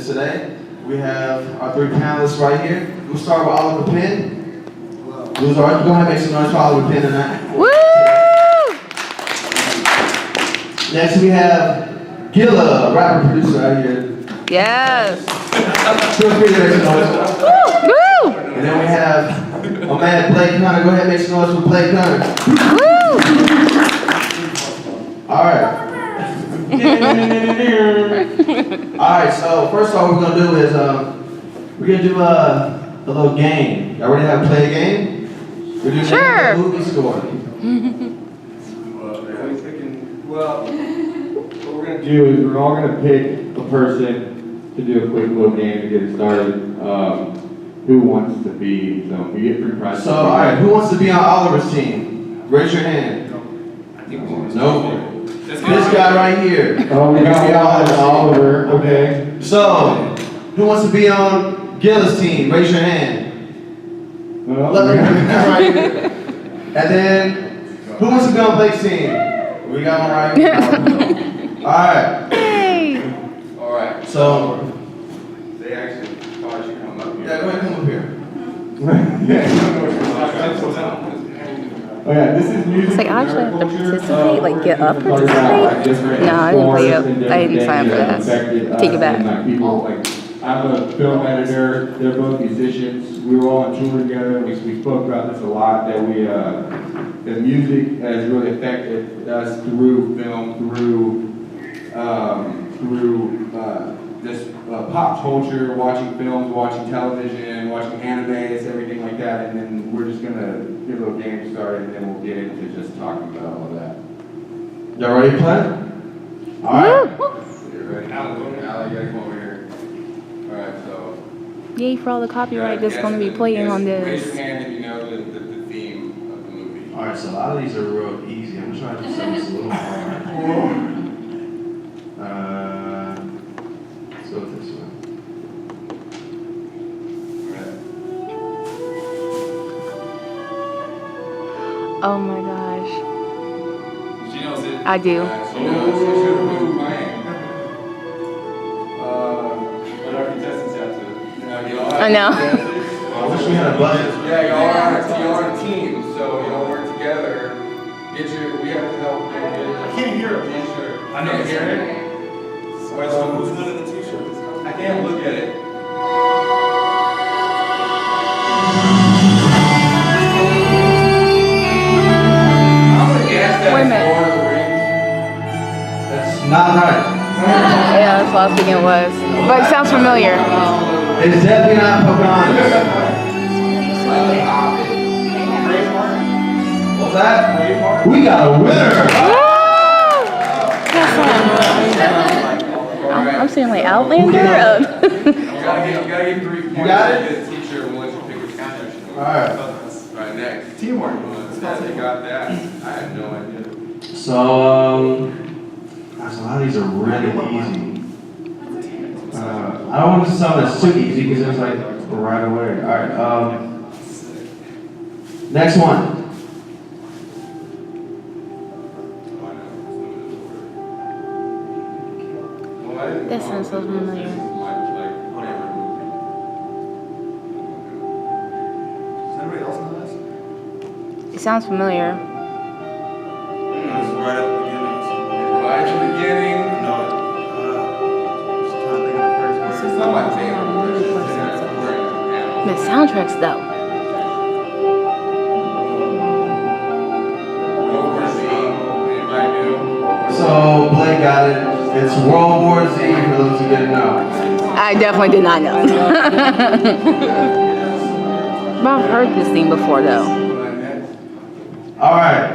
this today. We have our three panelists right here. We'll start with Oliver Penn. Who's all right? Go ahead and make some noise for Oliver Penn tonight. Woo! Next we have Guilla, rapper producer right here. Yes. Feel free to make some noise. Woo! And then we have my man Blake Connor. Go ahead and make some noise for Blake Connor. Woo! All right. All right, so first off, what we're gonna do is we're gonna do a little game. Y'all ready to play a game? We're doing Sure. a movie score. Well, what we're going to do is we're all going to pick a person to do a quick little game to get it started. Who wants to be? So we get free prizes. So, all right, who wants to be on Oliver's team? Raise your hand. Nope. This guy right here. Oh, we got Oliver. Okay. So, who wants to be on Gilla's team? Raise your hand. Well, Right here. And then, who wants to be on Blake's team? We got one right here. All right. Hey. all right. So, They actually thought you come up here. yeah, go ahead, come up here. Oh yeah, this is music. It's like I actually have to culture. participate, like get up, Talk about, like, different No, I didn't play it. forms and I didn't sign up for different that. things affected us Take it back. and, like, people, like, I'm a film editor. They're both musicians. We were all on tour together. We spoke about this a lot. That the music has really affected us through film, through just pop culture, watching films, watching television, watching animes, everything like that. And then we're just gonna get a little game started, and then we'll get into just talking about all of that. Y'all ready to play? All right. You ready? Allie, you gotta come over here. All right, so. Yay for all the copyright that's going to be playing on Raise this. your hand if you know the theme of the movie. All right, so a lot of these are real easy. I'm trying to do something that's a little hard. Let's go with this one. Oh my gosh. She knows it. I do. She knows who's playing. But our contestants have to. I know. I wish we had a budget. Yeah, y'all are on a team, so y'all work together. We have to help. I can't hear a t-shirt. I know it's here. Who's winning the t-shirts? I can't look at it. I'm gonna guess that Wait a it's minute. Lord of the Rings. That's not right. Yeah, that's what I was thinking it was. But it sounds familiar. It's definitely not Pocahontas. What's that? We got a winner! I'm saying like Outlander. You gotta get three points. You got it? To get a t-shirt once you pick a t-shirt. Alright. Right, next. Teamwork. You got that. I have no idea. So, gosh, a lot of these are really easy. I don't want to do something that's too easy because it's like right away. Alright, next one. That sounds so familiar. It sounds familiar. Right at the beginning. It's not my favorite. The soundtracks though. So, Blake got it. It's World War Z for those who didn't know. I definitely did not know. But I've heard this thing before though. Alright.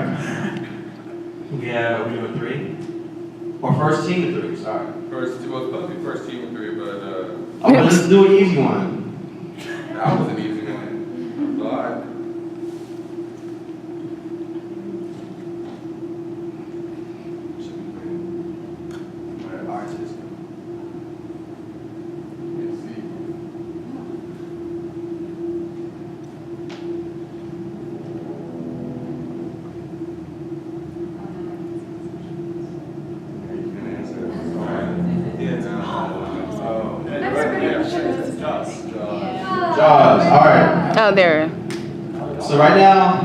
We doing three? Or first team of three, sorry. Well, it's supposed to be first team of three, but Oh, let's do an easy one. that was an easy one. But Artist. let's see. Jaws. All right. Oh, there. So right now,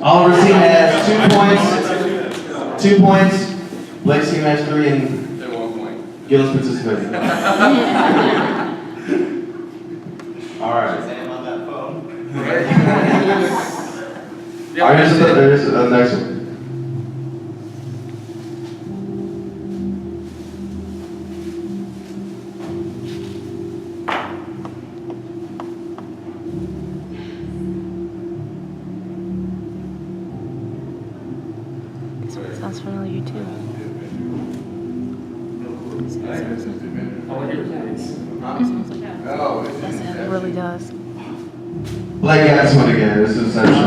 Oliver's team has 2 points. 2 points. Blake's team has 3, and Gilla's participating. All right. All right, here's the next one. Sounds familiar too. It really does. Blake got this one again. This is Inception. All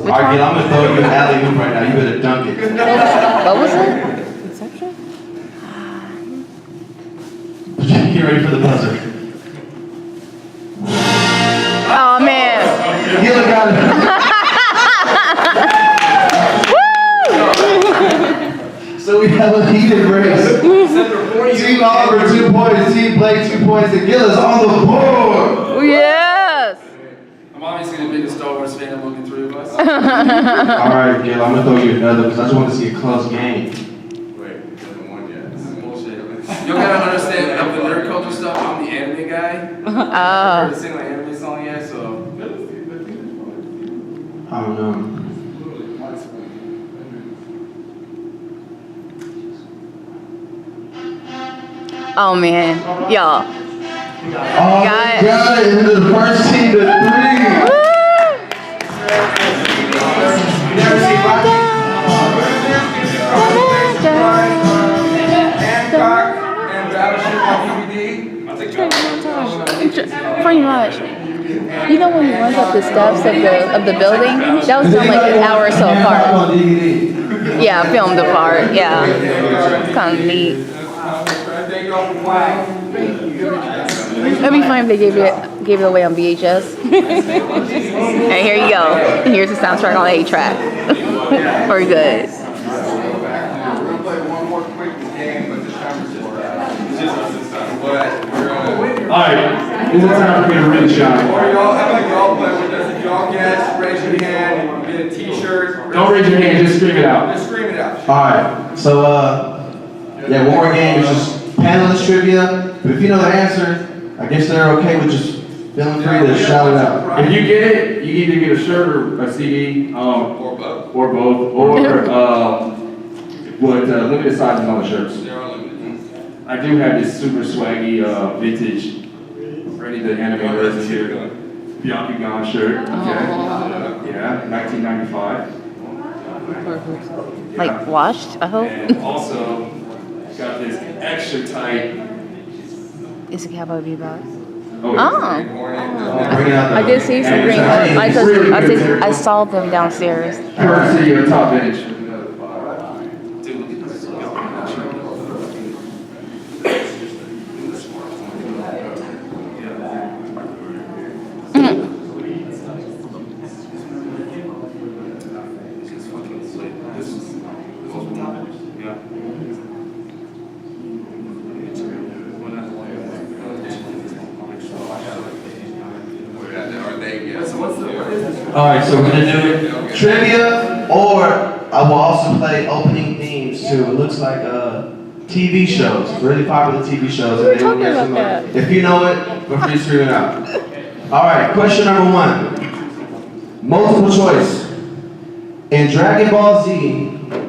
right, Gil, I'm gonna throw you an alley-oop right now. You better dunk it. What was it? Inception? Get ready for the buzzer. Oh man. Gil got it. So we have a heated race. Team Oliver 2 points, Team Blake 2 points, and Gil is on the board. Yes. I'm obviously the biggest Star Wars fan among the 3 of us. All right, Gil, I'm gonna throw you another because I just want to see a close game. Wait, haven't won yet. This is bullshit. You gotta understand, of the nerd culture stuff, I'm the anime guy. I haven't sing my anime song yet, so. I don't know. Oh man, y'all. Oh, Got got it into the first team to 3. Never seen Rocky? Hancock and Battleship on DVD. Pretty much. You know when he runs up the steps of the building? That was filmed like an hour or so apart. Yeah, filmed apart. Yeah, it's kind of neat. Thank you all for playing. It'd be fine if they gave it away on VHS. And here you go. Here's the soundtrack on 8-track. We're good. We're gonna play one more quick game, but this time it's All right, this is time for me to really shine. Or y'all, how about y'all play with us? If y'all guess, raise your hand, you get a t-shirt. Don't raise your hand, just scream it out. Just scream it out. All right, so yeah, one more game is just panelist trivia. But if you know the answer, I guess they're okay with just feeling free to shout it out. If you get it, you either get a shirt or a CD, Or both. or both, or limited sizes on the shirts. There are limited. I do have this super swaggy vintage Freddy the Animator is here. Bianchi Gone shirt. Okay. Yeah, 1995. Like washed, I hope. And also got this extra tight. It's a Cowboy Bebop. Oh, Oh. Bring it out I did see some green. I saw them downstairs. courtesy of Top Vintage. All right, so we're gonna do trivia, or I will also play opening themes to. It looks like TV shows, really popular TV shows. We were and they will talking get about some, that. If you know it, feel free to scream it out. All right, question number 1. Multiple choice. In Dragon Ball Z,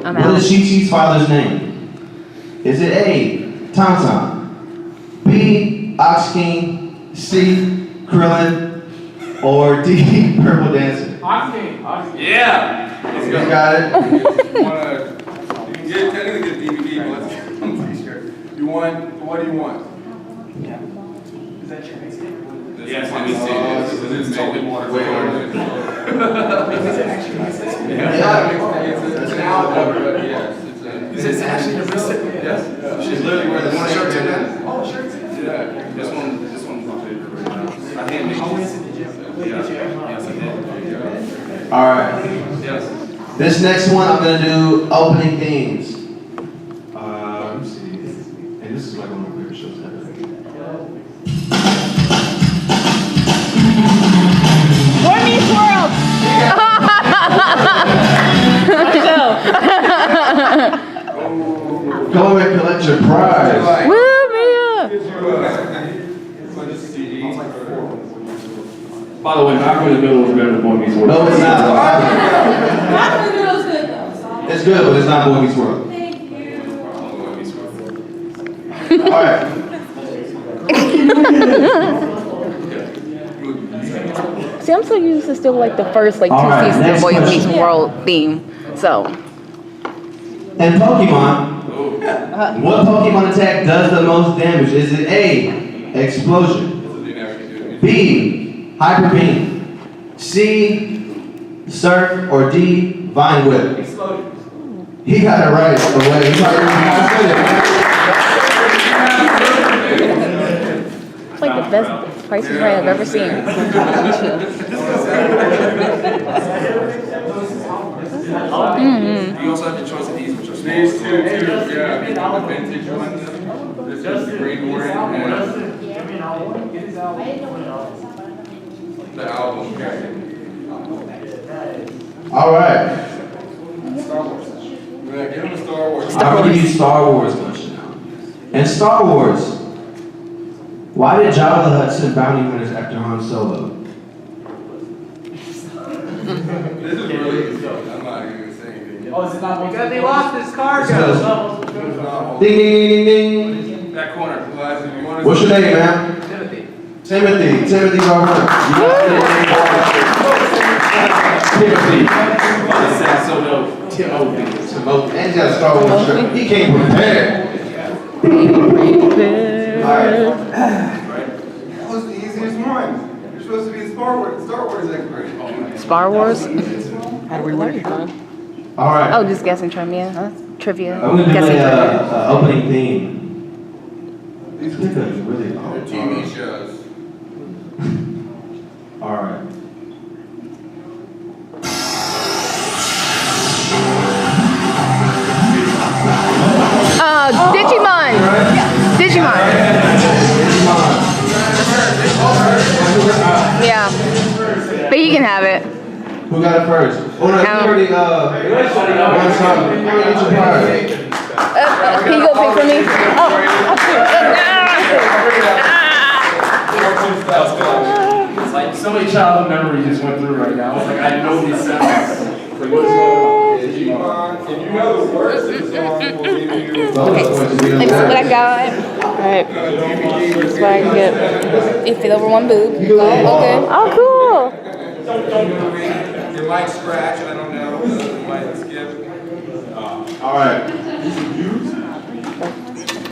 I'm what out. is Chi-Chi's father's name? Is it A, Tauntaun, B, Ox King, C, Krillin, or D, Purple Dancer? Yeah! Let's You go. got it? You can get, technically get a DVD, but let's get a t-shirt. You want, what do you want? Yes, let me see. This is totally water. It's an album, but yes, it's a. Is this actually a recipient? Yes. She's literally wearing the Want a shirt too, same. then? Oh, shirts. Yeah. This one's my favorite right now. I hand made this. Yes, I did. All right. Yes. This next one, I'm gonna do opening themes. Let me see. And this is like one of my favorite shows ever. your prize. Woo, Mia! By the way, Malcolm in the Middle is better than Boy Meets World. No, it's not. It's good, but it's not Boy Meets World. All right. See, I'm so used to still like the first like 2 All right, seasons of next Boy Meets question. World theme. So, In Pokemon, what Pokemon attack does the most damage? Is it A, Explosion, B, Hyper Beam, C, Surf, or D, Vine Whip? Explosion. He got it right away. He probably it's like the best Price is Right I've ever seen. You also have the choice of these, which are small. These two, yeah, the vintage ones. This is the green one and the album. All right. Star Wars. Yeah, give him a Star Wars. I'm going to give you Star Wars question now. In Star Wars, why did Jabba the Hutt send bounty hunters after Han Solo? This is really easy. I'm not even gonna say anything. Oh, is it not because they lost his cargo? Ding, ding, ding, ding, ding. That corner. What's your name, man? Timothy. Timothy. Timothy's our winner. Timothy. That sounds so dope. Timothy. Timothy. And he's got a Star Wars shirt. He came prepared. All right. That was the easiest one. You're supposed to be a Star Wars expert. Star Wars? How do we win it? All right. Oh, just guessing trivia. Trivia. I'm going to do Guessing trivia. a opening theme. These are really hard. TV shows. All right. Digimon. Digimon. Yeah. But he can have it. Who got it first? Oh no, you already won something. You already get your prize. Can you go pick for me? Oh, It's like so many childhood memories just went through right now. It's like I know these sounds. It's like what's going on? If you know the words of the song, we'll give you. okay. Let me see what I got. Alright. So I can get it fit over one boob. Okay. Oh, cool. It might scratch, I don't know. It might skip. All right.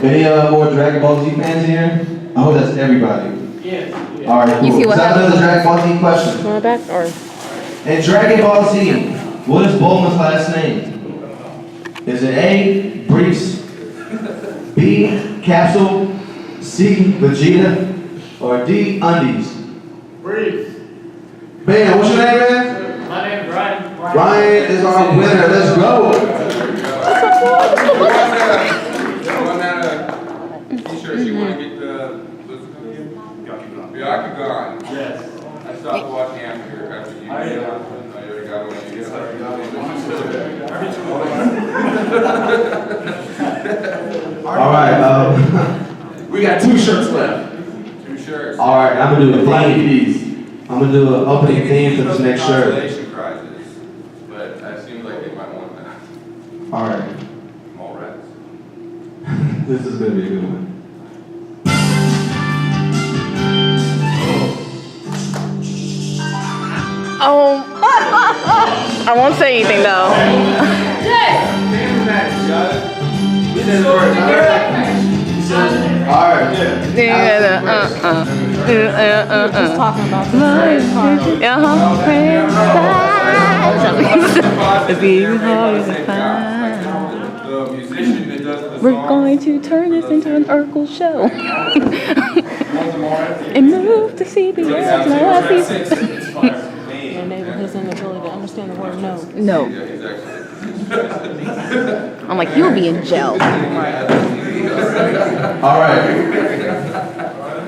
Any more Dragon Ball Z fans here? I hope that's everybody. Yes. All right, cool. You see what So happened? another Dragon Ball Z question. My back or? In Dragon Ball Z, what is Bulma's last name? Is it A, Briefs, B, Capsule, C, Vegeta, or D, Undies? Briefs. Man, what's your name, man? My name is Ryan. Ryan is our winner. Let's go. T-shirts, you want to get the Byakugan? Yes. I stopped watching after you. I already got one. All right. We got 2 shirts left. 2 shirts. All right. I'm gonna do a theme. I'm gonna do an opening theme for this next shirt. Consolation prizes, but it seems like they might want that. All right. All rats. This is gonna be a good one. Oh. I won't say anything though. All right. Just talking about the The musician that does the We're going to turn this into an Urkel show. And move to CBS. My neighbor has an ability to understand the word no. No. I'm like, you'll be in jail. All right.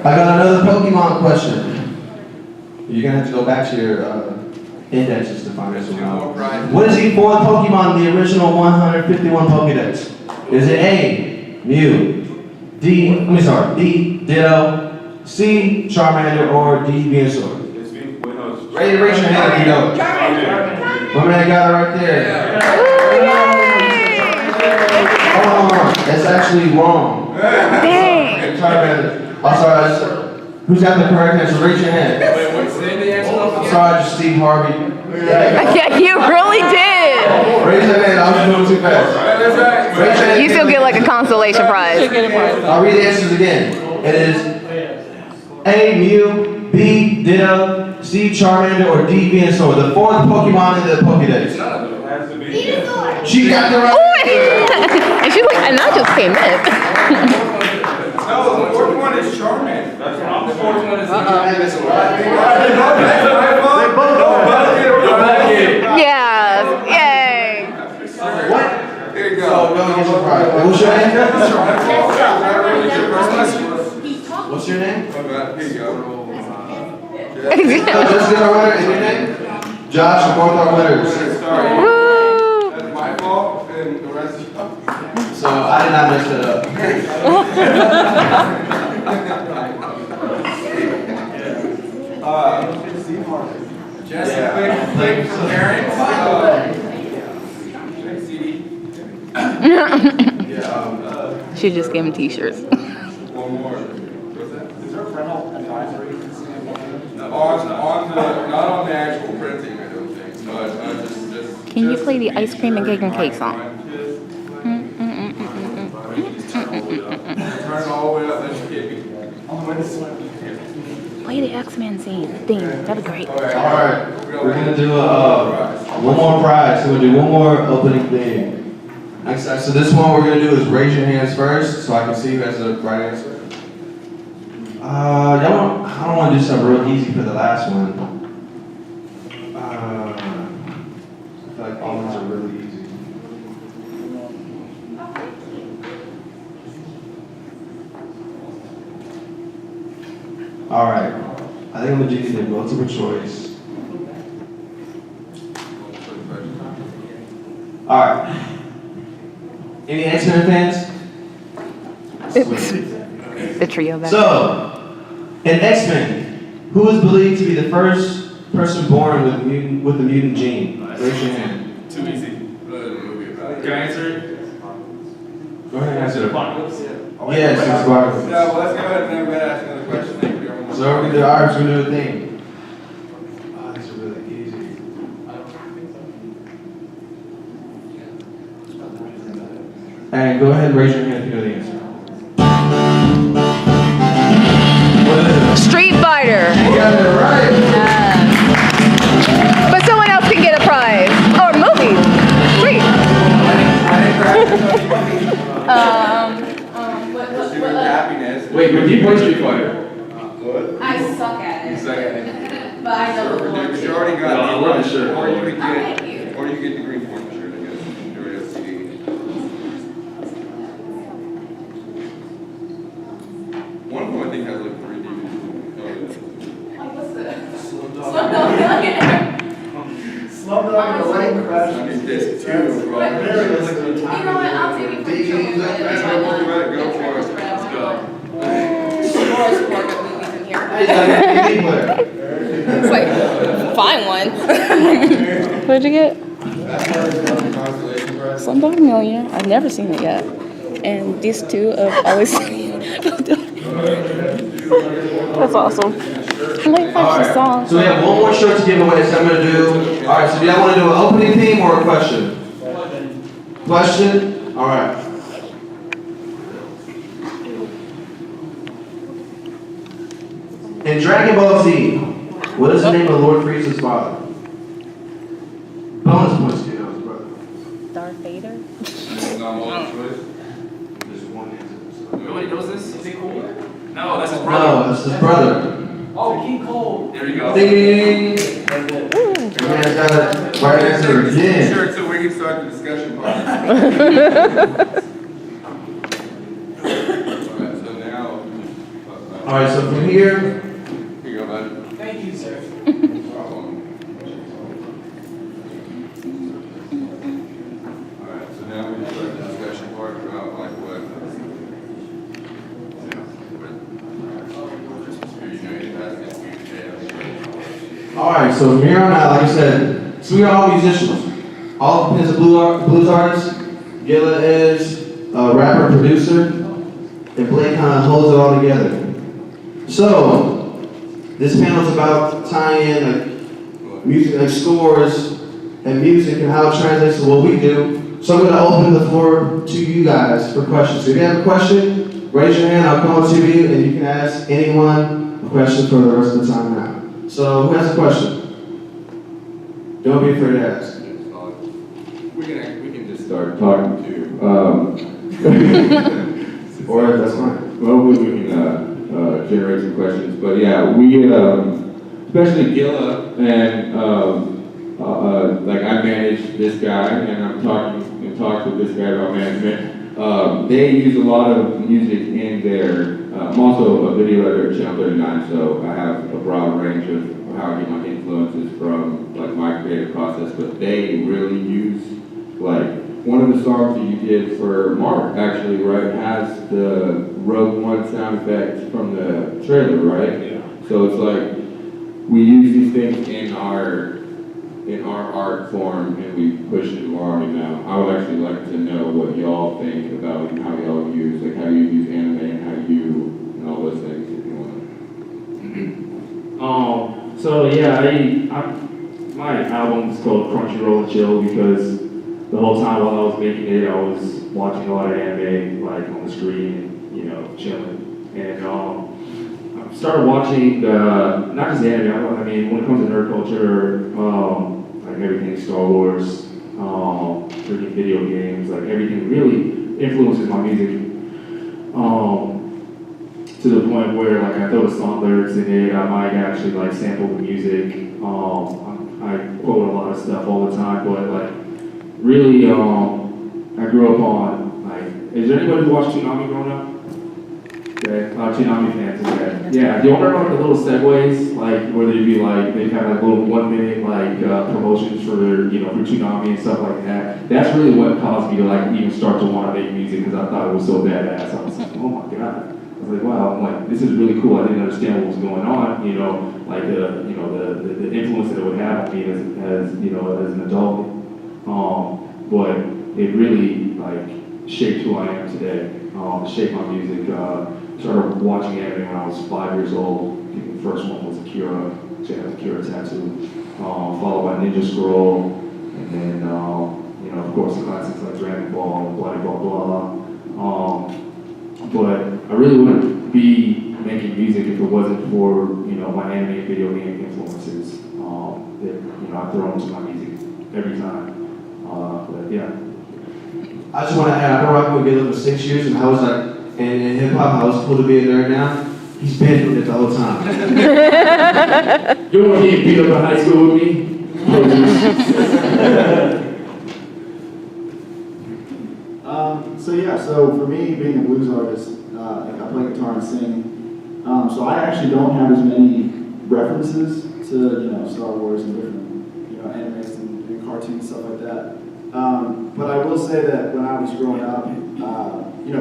I got another Pokemon question. You're gonna have to go back to your indexes to find this one out. What is the 4th Pokemon in the original 151 Pokedex? Is it A, Mew. D, Ditto. C, Charmander, or D, Venusaur. Ready to raise your hand if you know it. My man got it right there. Hold on. That's actually wrong. Dang. Charmander. I'm sorry. Who's got the correct answer? Raise your hand. I'm sorry, just Steve Harvey. Yeah, you really did. Raise your hand. I was doing too fast. Raise your hand. You still get like a consolation prize. I'll read the answers again. It is A, Mew, B, Ditto, C, Charmander, or D, Venusaur. The fourth Pokemon in the Pokédex. She got the right And she's like, and I just came in. No, the fourth one is Charmander. That's wrong. The fourth one is Yes, yay. What? There you So, go. go get your prize. What's your name? What's your name? Here you go. Just get our winner. Is your name? Josh, you're both our winners. Sorry. Woo. That's my fault, and the rest is So, I did not mess it up. Jesse, quick parents. She just gave him t-shirts. One more. What's that? Is there a parental advisory? Not on the actual printing, I don't think, but just. Can you play the ice cream and cake and cake song? Turn it all the way up, then you get me. Play the X-Men theme. That'd be great. Alright, we're gonna do one more prize. So we're gonna do one more opening thing. Next time, so this one we're gonna do is raise your hands first, so I can see who has the right answer. I don't want to do something real easy for the last one. I feel like all ones are really easy. All right, I think I'm gonna do the multiple choice. All right. Any X-Men fans? The trio back. So, in X-Men, who is believed to be the first person born with the mutant gene? Raise your hand. Too easy. Movie about it. Can I answer it? Go ahead and answer. Apocalypse? Yes, it's Apocalypse. Yeah, well, let's go ahead and then ask another question. Thank you, everyone. So we're gonna do ours. We're gonna do a thing. Oh, these are really easy. And go ahead and raise your hand if you know the answer. What is it? Street Fighter. You got it right. But someone else can get a prize. Or movies. Street. Happiness. Wait, but you play Street Fighter? What? I suck at it. You suck at it. But I know the one. You already got No, I love the shirt. Or you could Thank get, you. or you get the green form shirt, I guess. You already have CD. One of them I think has like 3 DVDs. What's this? Slumdog Millionaire. I need this too, bro. You know what? I'll take it from you. Go for it. Let's go. More good movies in here. It's like, find one. What'd you get? Slumdog Millionaire. I've never seen it yet. And these two have always seen it. That's awesome. I like the song. So we have one more shirt to give away, so I'm gonna do. All right. So do y'all want to do an opening theme or a question? Question. All right. In Dragon Ball Z, what is the name of Lord Frieza's father? Bonus points to you, know his brother. Darth Vader? It's not multiple choice. There's one answer. Nobody knows this? Is he cool? No, that's his No, brother. that's his brother. There you go. Ding ding ding. Your man's got it. Right answer again. Sure, so we can start the discussion part. Alright, so now. All right. So from here. Here you go, bud. Thank you, sir. Alright, so now we start the discussion part about like what Alright, so from here on out, like I said, so we are all musicians. All of Penn's a blues artist. Guilla is a rapper, producer, and Blake kind of holds it all together. So, this panel is about tying in like music, like scores and music and how it translates to what we do. So I'm going to open the floor to you guys for questions. So if you have a question, raise your hand, I'll come up to you, and you can ask anyone a question for the rest of the time now. So who has a question? Don't be afraid to ask. We can just start talking to, Or that's fine. well, hopefully we can generate some questions. But yeah, we, especially Guilla and like I manage this guy, and I'm talking and talk with this guy about management. They use a lot of music in their. I'm also a video editor at Channel 39, so I have a broad range of how I get my influences from like my creative process. But they really use like one of the songs that you did for Mark actually, right, has the Rogue One sound effect from the trailer, right? Yeah. So it's like we use these things in our art form and we push it along. And I would actually like to know what y'all think about how y'all use, like how you use anime and how you and all those things if you want. So yeah, my album is called Crunchyroll and Chill because the whole time while I was making it, I was watching a lot of anime, like on the screen, you know, chilling. And I started watching not just anime. I mean, when it comes to nerd culture, like everything Star Wars, freaking video games, like everything really influences my music. To the point where like I throw the song lyrics in it, I might actually like sample the music. I quote a lot of stuff all the time, but like really, I grew up on like. Is there anybody who watched Toonami growing up? Okay, Toonami fans. Okay. Yeah. Do you remember like the little segues, like where they'd be like they'd have like little 1 minute like promotions for their for Toonami and stuff like that. That's really what caused me to like even start to want to make music because I thought it was so badass. I was like, oh my god. I was like, wow, I'm like, this is really cool. I didn't understand what was going on, like the influence that it would have on me as an adult. But it really like shaped who I am today. Shaped my music. Started watching anime when I was 5 years old. I think the first one was Akira, which I had Akira tattoo. Followed by Ninja Scroll, and then of course the classics like Dragon Ball, blah blah blah. But I really wouldn't be making music if it wasn't for my anime and video game influences that I throw into my music every time. But yeah. I just want to add, I've been rocking with Guilla for 6 years, and I was like, and in hip hop, I was cool to be a nerd now. He's been doing it the whole time. You want to get beat up in high school with me? So for me, being a blues artist, I play guitar and sing. So I actually don't have as many references to Star Wars and different animes and cartoons and stuff like that. But I will say that when I was growing up,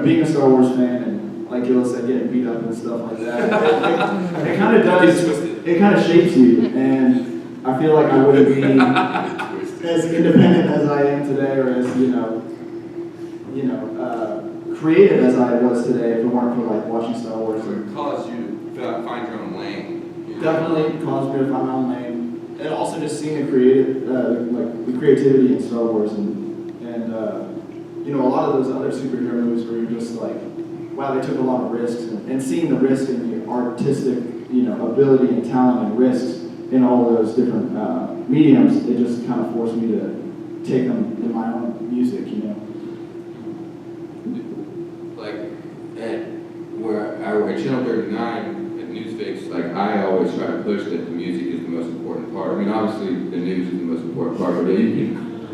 being a Star Wars fan and like Guilla said, getting beat up and stuff like that, it kind of does. It kind of shapes you, and I feel like I wouldn't be as independent as I am today, or as creative as I was today if it weren't for like watching Star Wars. It caused you to find your own lane. Definitely caused me to find my own lane, and also just seeing the creativity in Star Wars and a lot of those other superhero movies where you're just like, wow, they took a lot of risks, and seeing the risk in the artistic ability and talent and risks in all those different mediums, it just kind of forced me to take them in my own music, Like at where I work at Channel 39 at Newsfix, like I always try to push that the music is the most important part. I mean, obviously the news is the most important part, but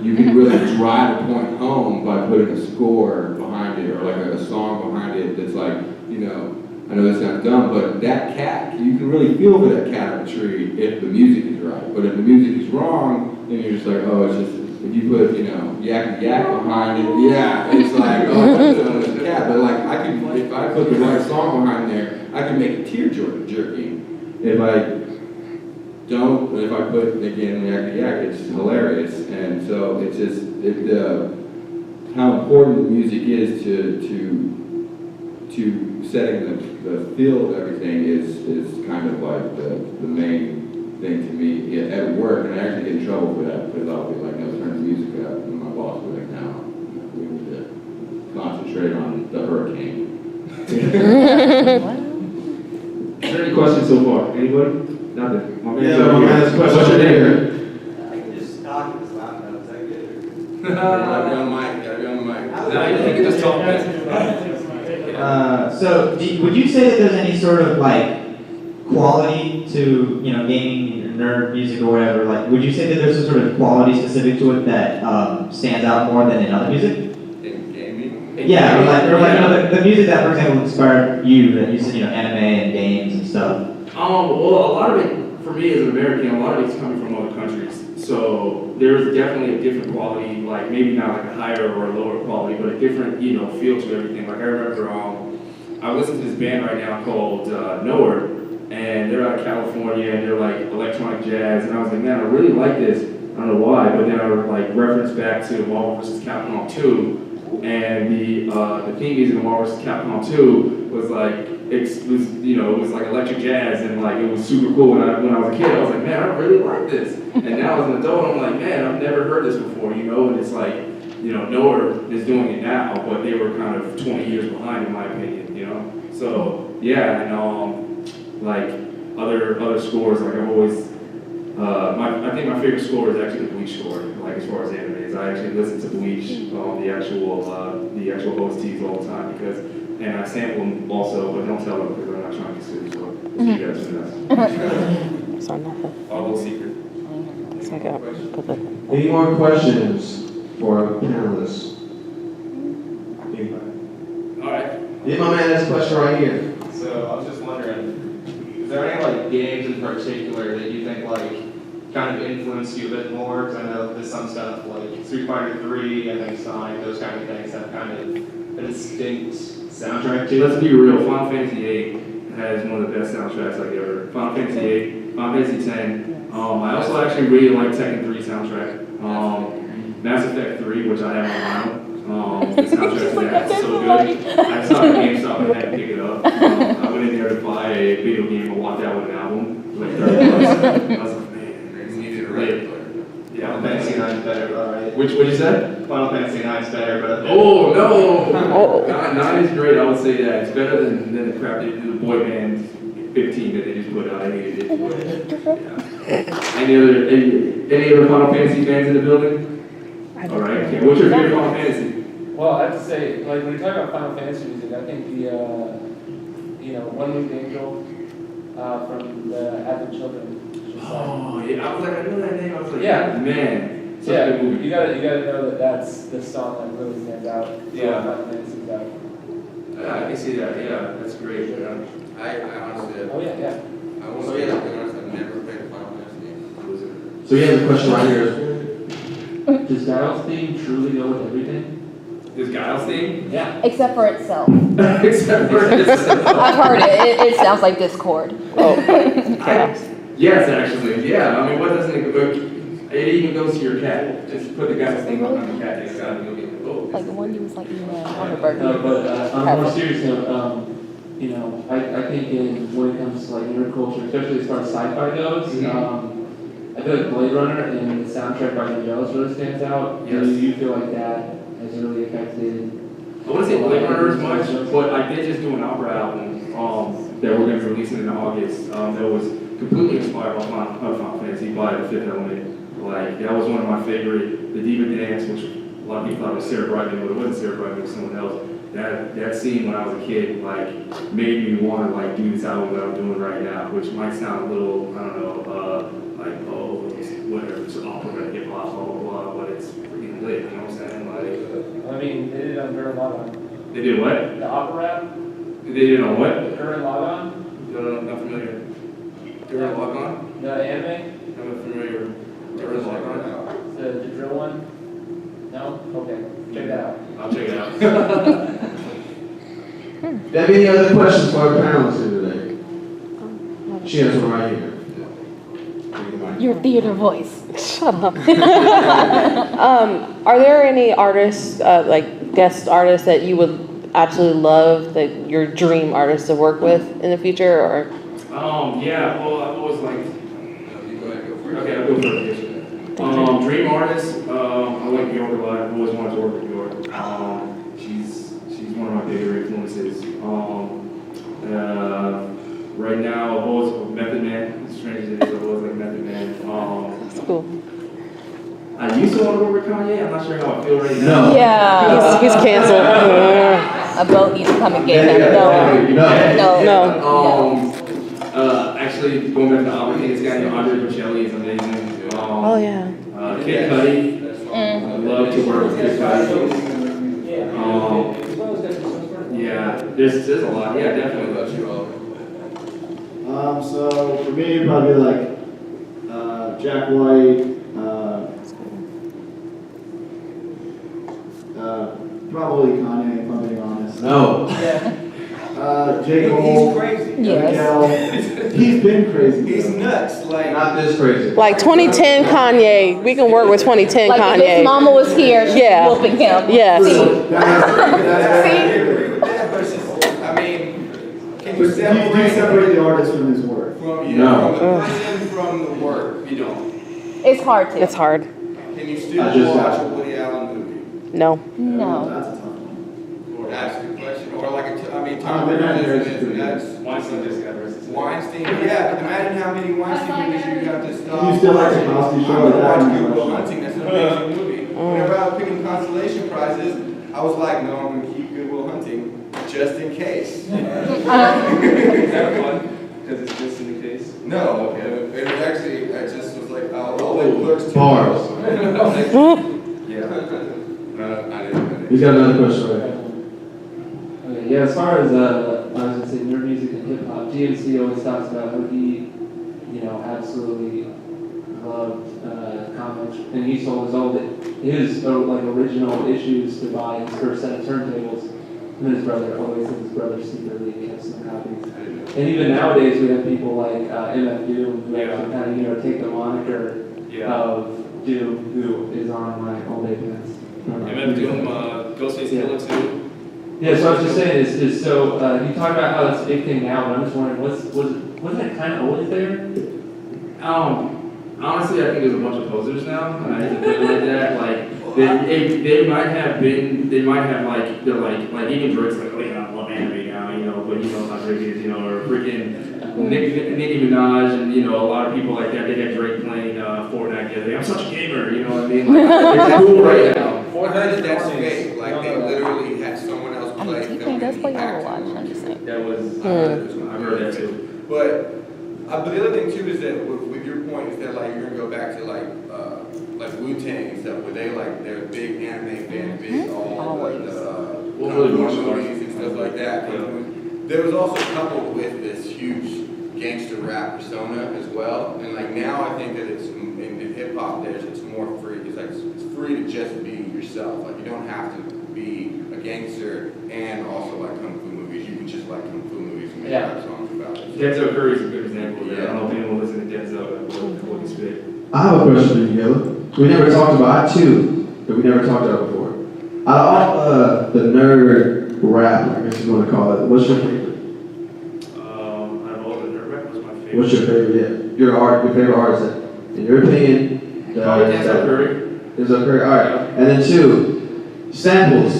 you can really drive a point home by putting a score behind it or like a song behind it that's like, I know this sounds dumb, but that cat, you can really feel for that cat on the tree if the music is right. But if the music is wrong, then you're just like, oh, it's just, if you put, yak behind it, yeah, it's like, oh, it's a cat. But like, if I put the right song behind there, I can make it tear-jerking. If I don't, if I put again Yak the Yak, it's hilarious. And so it's just how important music is to setting the feel of everything is kind of like the main thing to me at work. And I actually get in trouble for that because I'll be like, no, turn the music up, and my boss will be like, no, we need to concentrate on the hurricane. Is there any questions so far? Anybody? Nothing? My man's Yeah, over my here. man's question What's your over name? here. I can just talk and it's loud enough, is that good? Gotta be on the mic, gotta be on the mic. Nah, you can just talk, So, would you say that there's any sort of like quality to, you know, gaming, nerd music or whatever? Like, would you say that there's a sort of quality specific to it that stands out more than in other music? In gaming? Yeah, or like you know, the music that, for example, inspired you, that you said, you know, anime and games and stuff. Well, a lot of it, for me as an American, a lot of it's coming from other countries. So there's definitely a different quality, like maybe not like a higher or a lower quality, but a different, you know, feel to everything. Like I remember, I listen to this band right now called Nowhere, and they're out of California, and they're like electronic jazz, and I was like, man, I really like this. I don't know why, but then I would like reference back to Marvel vs. Capcom 2, and the theme music of Marvel vs. Capcom 2 was like, it was like electric jazz, and like it was super cool. When I was a kid, I was like, man, I really like this. And now as an adult, I'm like, man, I've never heard this before, you know. And it's like, you know, Nowhere is doing it now, but they were kind of 20 years behind, in my opinion, you know. So yeah, and like other scores, like I've always, I think my favorite score is actually the Bleach score. Like as far as anime is, I actually listen to Bleach, the actual OSTs all the time and I sample them also, but don't tell them because I'm not trying to sue. So you guys do that. It's on nothing. Our little secret. It's like a, Any more questions for our panelists? Anybody? All right. Yeah, my man, this question right here. So I was just wondering, is there any like games in particular that you think like kind of influenced you a bit more? Because I know there's some stuff like Street Fighter 3, I think Sonic, those kind of things have kind of a distinct soundtrack to Let's be real, Final Fantasy VIII has one of the best soundtracks I've ever heard. Final Fantasy VIII, Final Fantasy X. I also actually really like Tekken 3 soundtrack. Mass Effect 3, which I have on vinyl. The soundtrack to that is so good. I saw it at GameStop and had to pick it up. I went in there to buy a video game and walked out with an album. Like $30. I was like, man, You needed a record player. Final Fantasy 9 is better, though, right? What'd you say? Final Fantasy 9 is better, but Oh, no! 9 is great, I would say that. It's better than the crap they do, the boy band 15 that they just put out. I hated it. Yeah. Any other Final Fantasy fans in the building? All right, okay. What's your favorite Final Fantasy? Well, I have to say, like, when you talk about Final Fantasy music, I think the, One Winged Angel from the Advent Children. Is just Oh, yeah, I was like, I know that name. I was like, Yeah. man. Such a Yeah, good movie. you gotta know that that's the song that really stands out. Yeah. Final Fantasy's out. I can see that, yeah, that's great. Yeah. I honestly, Oh, yeah. I won't say that, but honestly, I've never played a Final Fantasy game. So he has a question right here. Does Giles theme truly go with everything? Does Giles theme? Yeah. Except for itself. Except for this. I've heard it. It sounds like Discord. Yes, actually, yeah. I mean, what doesn't it go? It even goes to your cat. Just put the Giles theme on the cat. It's got to go get the book. Like the one you was like eating on the burger. No, but on a more serious note, I think when it comes to like nerd culture, especially as far as sci-fi goes, I feel like Blade Runner and the soundtrack by Vangelis really stands out. Yes. Do you feel like that has really affected? I wouldn't say Blade Runner as much, but I did just do an opera album that we're going to be releasing in August. That was completely inspired by Final Fantasy by The Fifth Element. Like, that was one of my favorite, the Diva Dance, which a lot of people thought was Sarah Brightman, but it wasn't Sarah Brightman, it was someone else. That scene when I was a kid, like, made me want to, like, do this album that I'm doing right now, which might sound a little, I don't know, like, oh, it's whatever, it's opera, hip-hop, blah, blah, blah, but it's freaking lit, you know what I'm saying? Like, I mean, they did it on Gurren Lagann. they did what? The opera rap, They did it on what? Gurren Lagann, No, not familiar. Gurren Lagann? the anime, I'm not familiar. Gurren Lagann? the drill one. No? Okay, check that out. I'll check it out. Do you have any other questions for our panelists here today? She has one right here. Your theater voice. Shut up. Are there any artists, like guest artists, that you would absolutely love, that your dream artists to work with in the future, or? Yeah, well, I've always liked. You go ahead, go first. Okay, I'll go first. Dream artist, I like Bjork a lot. I've always wanted to work with Bjork. She's one of my bigger influences. Right now, I've always Method Man. As strange as it is, I've always like Method Man. That's cool. I used to want to work with Kanye. I'm not sure how I feel right now. No. Yeah. He's canceled. A boat needs to come and get him. No. Actually, going back to Aubrey, this guy named Andre Bocelli is amazing. Oh, yeah. Kid Cudi. I love to work with Kid Cudi. Yeah, there's a lot. Yeah, definitely. What about you all? So for me, probably like Jack White, probably Kanye, if I'm being honest. No. J. Cole. He's crazy. Yes. He's been crazy. He's nuts. Like, Not this crazy. Like 2010 Kanye. We can work with 2010 Like if his Kanye. mama was here, she'd Yeah. be whooping him. Yes. I agree with that, but it's just, I mean, can you Do you separate the artist from his work? From No. from the person from the work, you don't. It's hard to. It's hard. Can you still I just watch got a Woody Allen movie? No. No. That's a tough one. Or ask the question, or like I mean, Oh, Tom they're not Cruise very is good. that's Weinstein just got arrested. Weinstein. Yeah, but imagine how many Weinstein movies you have to stop. You still like the Cosby Show I'm like gonna that? watch Good Will Hunting. That's an amazing movie. Whenever I was picking consolation prizes, I was like, no, I'm gonna keep Good Will Hunting just in case. Is that fun? Because it's just in the case? No, it was actually, I just was like, I'll let Clerks 2. Bars. Yeah. I didn't. He's got another question, right? Okay, yeah, as far as, I was gonna say nerd music and hip hop, GMC always talks about how he, absolutely loved comics, and he sold his like original issues to buy his first set of turntables. And his brother always had his brother secretly kept some copies. And even nowadays, we have people like MF Doom who actually kind of take the moniker of Doom, who is on my all day bands. MF Doom, Ghostface Killer too. Yeah, so I was just saying is so you talk about how it's a big thing now, but I'm just wondering, wasn't it kind of always there? Honestly, I think there's a bunch of posers now, and I hate to put it like that. Like they might have like they're like even Drake's like, oh yeah, I love anime now, but how Drake is, or freaking Nicki Minaj and a lot of people like that. They got Drake playing Fortnite the other day. I'm such a gamer, you know what I mean? Like, it's cool right now. Fortnite, that's fake. Like they literally had someone else play. T-Pain does play Overwatch, I'm just saying. That was I heard that too. But the other thing too is that with your point is that like you're gonna go back to like Wu-Tang and stuff where they're big anime fans, big all the movies and stuff like that. There was also coupled with this huge gangster rap persona as well, and like now I think that it's in hip hop it's more free. It's like it's free to just be yourself. Like you don't have to be a gangster and also like kung fu movies. You can just like kung fu movies and make rap songs about it. Denzel Curry is a good example of that. I don't know if anyone listens to Denzel, what he spit. I have a question for you, Gilla. We never talked about, I have two that we never talked about before. Out of all the nerd rap, I guess you want to call it, what's your favorite? Out of all the nerd rap, what's my favorite? What's your favorite, your favorite artist, in your opinion? Denzel Curry. Denzel Curry, alright. And then two, samples.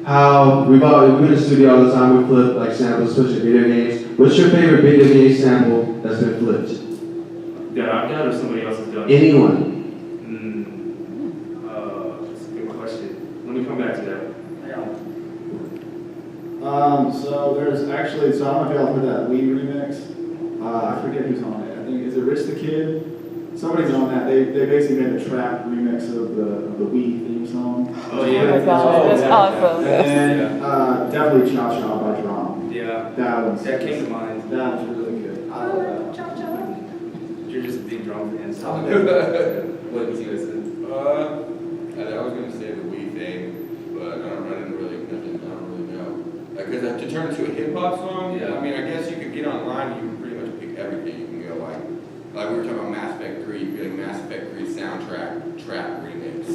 How, we've been in the studio all the time, we flip like samples, especially video games. What's your favorite video game sample that's been flipped? That I've done or somebody else has done? Anyone. That's a good question. Let me come back to that. So there's actually, so I don't know if y'all heard that Wii remix. I forget who's on it. I think, is it Rich the Kid? Somebody's on that. They basically made a trap remix of the Wii theme song. Oh yeah. Oh my gosh, that's awesome. And definitely Cha Cha by Drum. Yeah. That came to mind. was really good. I love that. You're just a big drum fan, so what was you guys saying? I was gonna say the Wii thing, but I don't really know. Because to turn into a hip hop song, I mean, I guess you could get online, you can pretty much pick everything. You can go like we were talking about Mass Effect 3. create, Mass Effect create soundtrack track remix,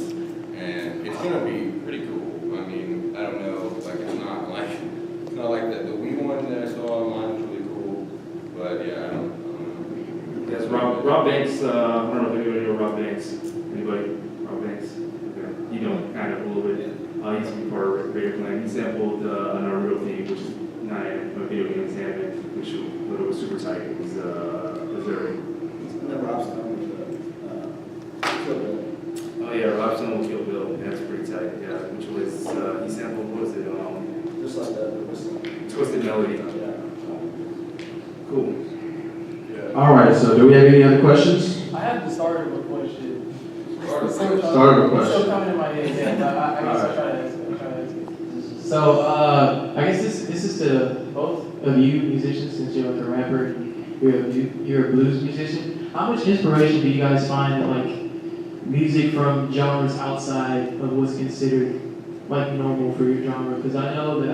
and it's gonna be pretty cool. I mean, I don't know, like it's not like the Wii one that I saw online was really cool, but yeah, I don't know. Yes, Rob Banks, I don't know if anybody know Rob Banks. Anybody? Rob Banks? Okay. You know, kind of a little bit. He used to be part of Raider Clan. He sampled an Unreal theme, which is not a video game Tandem, which was super tight. It was very. And then Rob Stone with Kill Bill. Oh yeah, Rob Stone with Kill Bill. That's pretty tight. Yeah, which was he sampled, what was it? Just like the whistle. Twisted Melody. Yeah. Cool. All right, so do we have any other questions? I have the start of a question. Start of a question. Still coming in my head, yeah, I guess I'll try to ask it. So, I guess this is to both of you musicians, since you're like a rapper, you're a blues musician. How much inspiration do you guys find in like music from genres outside of what's considered like normal for your genre? Because I know that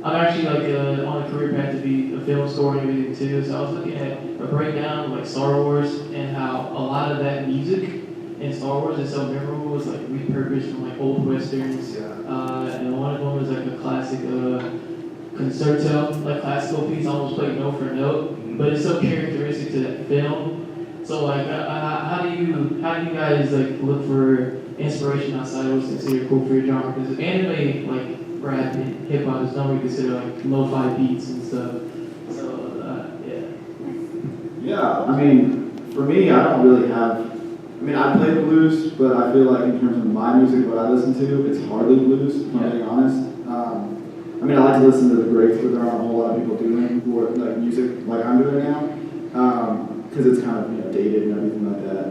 I'm actually like on a career path to be a film score and everything too. So I was looking at a breakdown of like Star Wars and how a lot of that music in Star Wars is so memorable. Was like repurposed from like old westerns. And one of them was like a classic concerto, like classical piece, almost played note for note, but it's so characteristic to that film. So like, how do you guys like look for inspiration outside of what's considered cool for your genre? Because anime, like rap and hip hop, is normally considered like lo-fi beats and stuff. So yeah. Yeah, I mean, for me, I don't really have. I mean, I play blues, but I feel like in terms of my music, what I listen to, it's hardly blues, if I'm being honest. I mean, I like to listen to the greats, but there aren't a whole lot of people doing like music like I'm doing now, because it's kind of dated and everything like that.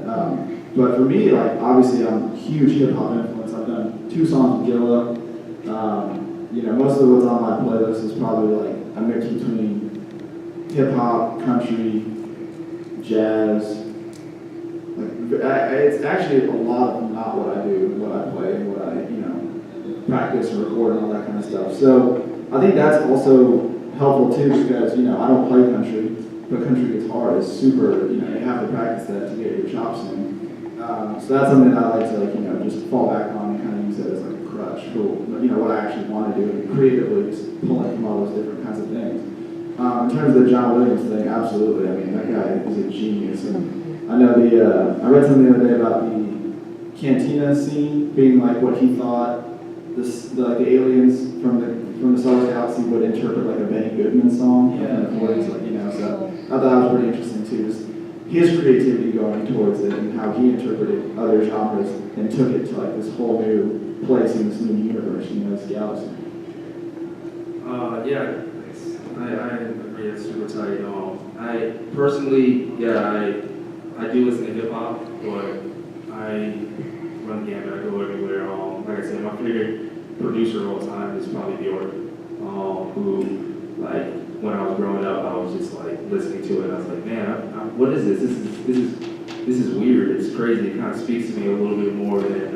But for me, like obviously, I'm a huge hip hop influence. I've done 2 songs with Guilla. Most of what's on my playlist is probably like a mix between hip hop, country, jazz. It's actually a lot of not what I do, what I play, what I, practice and record and all that kind of stuff. So I think that's also helpful too because, I don't play country, but country guitar is super, you have to practice that to get your chops in. So that's something that I like to just fall back on and kind of use it as like a crutch for, what I actually want to do and creatively just pulling from all those different kinds of things. In terms of the John Williams thing, absolutely. I mean, that guy is a genius. And I know I read something the other day about the Cantina scene being like what he thought the aliens from the Star Wars galaxy would interpret like a Benny Goodman song. Yeah. So I thought that was pretty interesting too. Just his creativity going towards it and how he interpreted other genres and took it to like this whole new place in this new universe, this galaxy. Yeah, I agree. It's super tight. I personally, I do listen to hip hop, but I run the gamut. I go everywhere. Like I said, my favorite producer of all time is probably Bjork, who, like, when I was growing up, I was just like listening to it. And I was like, man, what is this? This is weird. It's crazy. It kind of speaks to me a little bit more than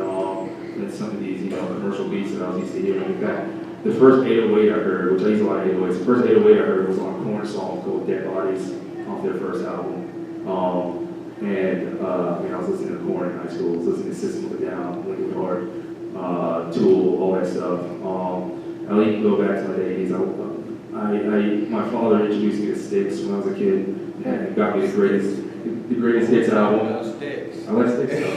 some of these, commercial beats that I was used to hearing. In fact, the first 808 I heard, which I use a lot of 808s, the first 808 I heard was on a Korn song called Dead Bodies off their first album. I was listening to Korn in high school, I was listening to System of a Down, Linkin Park, Tool, all that stuff. I even go back to my days. My father introduced me to Styx when I was a kid, and got me the greatest hits album. I like Styx stuff.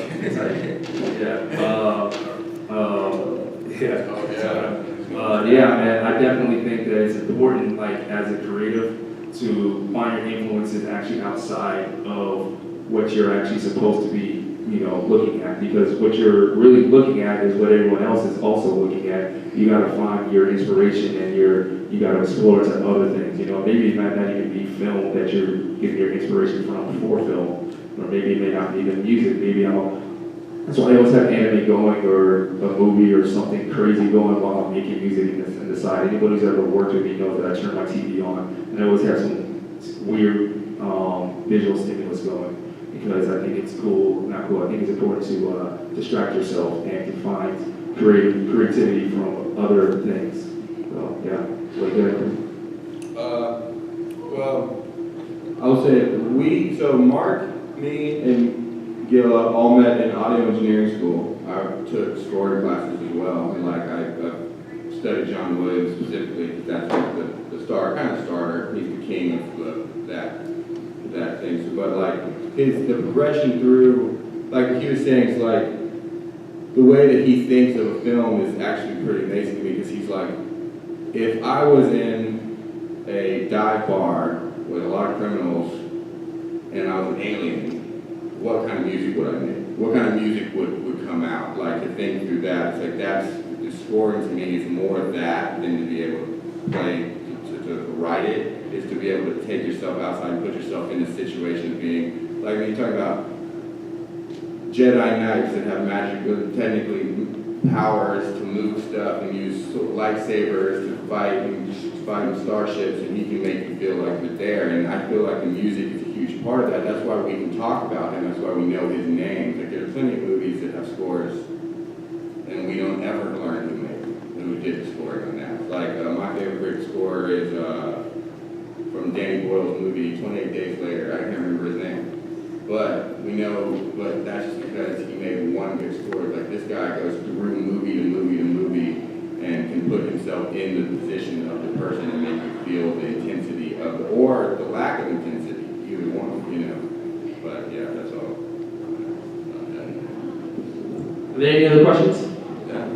Man, I definitely think that it's important, like as a creative, to find your influences actually outside of what you're actually supposed to be, looking at. Because what you're really looking at is what everyone else is also looking at. You got to find your inspiration and you got to explore to other things. Maybe it might not even be film that you're getting your inspiration from before film, or maybe it may not be even music. Maybe so I always have anime going or a movie or something crazy going while I'm making music in the side. Anybody who's ever worked with me knows that I turn my TV on and I always have some weird visual stimulus going because I think it's not cool. I think it's important to distract yourself and to find creativity from other things. So yeah, what do you Well, I would say so Mark Me and Guilla all met in audio engineering school. I took scoring classes as well, and like I studied John Williams specifically because that's like the star, kind of starter. He's the king of that thing. So, but like the progression through, like he was saying, it's like the way that he thinks of a film is actually pretty amazing to me because he's like, if I was in a dive bar with a lot of criminals and I was an alien, what kind of music would I make? What kind of music would come out? Like to think through that, it's like that's, the scoring to me is more of that than to be able to play, to write it, is to be able to take yourself outside and put yourself in the situation of being, like when you talk about Jedi Knights that have magic, technically powers to move stuff and use lightsabers to fight starships, and he can make you feel like you're there. And I feel like the music is a huge part of that. That's why we can talk about him. That's why we know his name. Like there are plenty of movies that have scores, and we don't ever learn who did the scoring on that. Like my favorite score is from Danny Boyle's movie 28 Days Later. I can't remember his name. But we know, but that's just because he made one good score. Like this guy goes through movie to movie to movie and can put himself in the position of the person and make you feel the intensity of the, or the lack of intensity, either one, you know. But yeah, that's all. Are there any other questions? Yeah,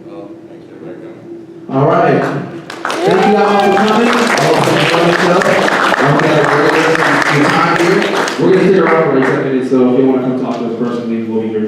well, thanks everybody for coming. All right. Thank you all for coming. All for joining the show. I'm glad you're time here. We're gonna stick around for like 10 minutes, so if you wanna come talk to us personally, we'll be here.